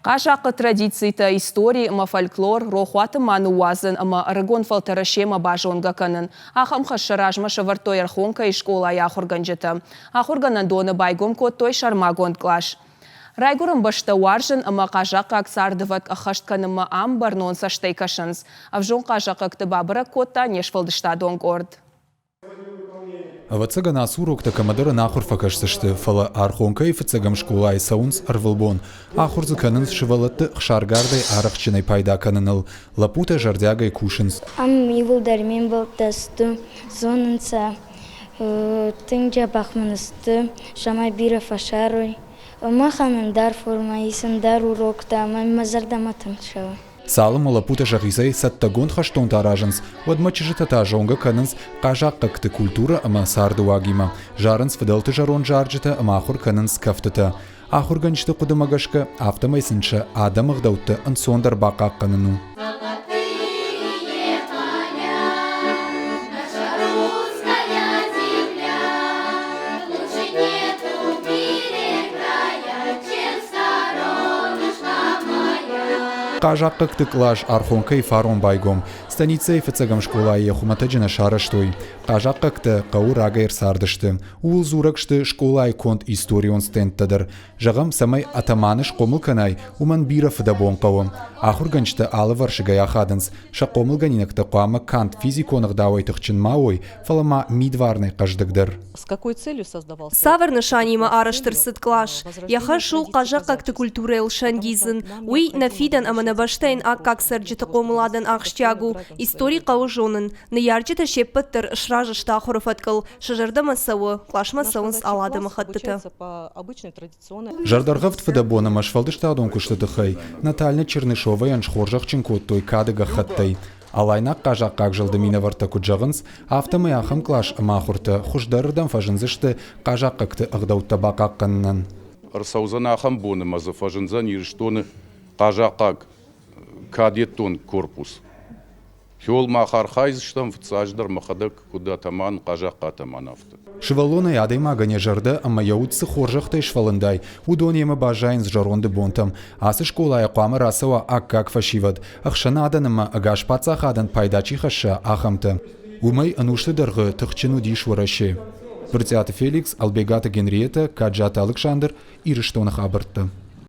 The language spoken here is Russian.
Қажақы традицийта истории ма фольклор рохуаты мануазын ма рыгон фалтарашема бажонга канын. Ахамха шаражма шавартой архонка и школа яхурганжета. Ахурганан доны байгом коттой шармагон клаш. Райгурым башта варжын ма қажақы аксардыват ахаштканы ма амбарнон саштайкашынс. Авжон қажақы ктыбабыра котта нешфалдышта донгорд. Авацага насурок такамадара нахур факашсышты фала архонка и фацагам школа и саунс арвалбон. Ахур заканынс шивалатты хшаргарды арахчиной пайда каныныл. Лапута жардяга и кушинс. Ам ивылдармен балтасты, зонынца, тыңжа бахманысты, шамай бира фашарой. Маханындар форма, исындар урокта, мазардаматым шава. Салым лапута жагизай саттагон хаштон таражынс. Одмачжыта тажонга канынс қажаққа кты культура ама сардуагима. Жарынс фадалты жарон жаржыта ама ахур канынс кафтыта. Ахур ганчты кудымагашка автомайсынша адамық даутты ансондар бақақ каныну. Қажаққа кты клаш архонка и фарон байгом. Станица и фацагам школа и хуматаджина шараштой. Қажаққа кты қауыр агайр сардышты. Уыл зуракшты школа и конт историон стенттадыр. Жағам самай атаманыш қомыл канай уман бира фадабон қауым. Ахур ганчты алы варшыга яхадынс. Ша қомыл ганинакты қуама кант физиконық давайтықчын мауой фалама мидварный қаждыгдыр. С какой целью создавался? Савар шанима араштырсыт клаш. Яха шул қажаққа кты культура элшангизын. Уй нафидан аманабаштайн как сарджита қомыладан ақштягу. Истории қауыжонын. Наярджита шеппаттыр шража штахуров аткал. Шажарда масауы. Клаш масауынс алады махаттыта. Жардарғавт фадабона машфалдыштадон куштыдыхай. Наталья Чернышова яншхоржақ чынкоттой кадыга хаттай. Алайнақ қажақ қақ жылды мина варта күджағынс, автомай ахым клаш махурты хұждарырдан фажынзышты қажақ қақты ағдаутта бақақ қанынан. Арсаузан ахам боны мазы фажынзан еріштоны қажақ қақ кадеттон корпус. Хел махар хайзыштан вцаждар махадак куда таман қажақ атаман авты. Шывалона ядайма ганя жарды, ама яутсы хоржақтай швалындай, удон ема бажайын жаронды бонтам. Асы школая қуамы расыва как фашивад, ақшана аданыма агаш пацах адан пайдачи хаша ахамты. Умай анушты дырғы тұқчыну диш варашы. Вертиаты Феликс, Албегата Генриета, Каджата Александр, Ирыштонах абыртты.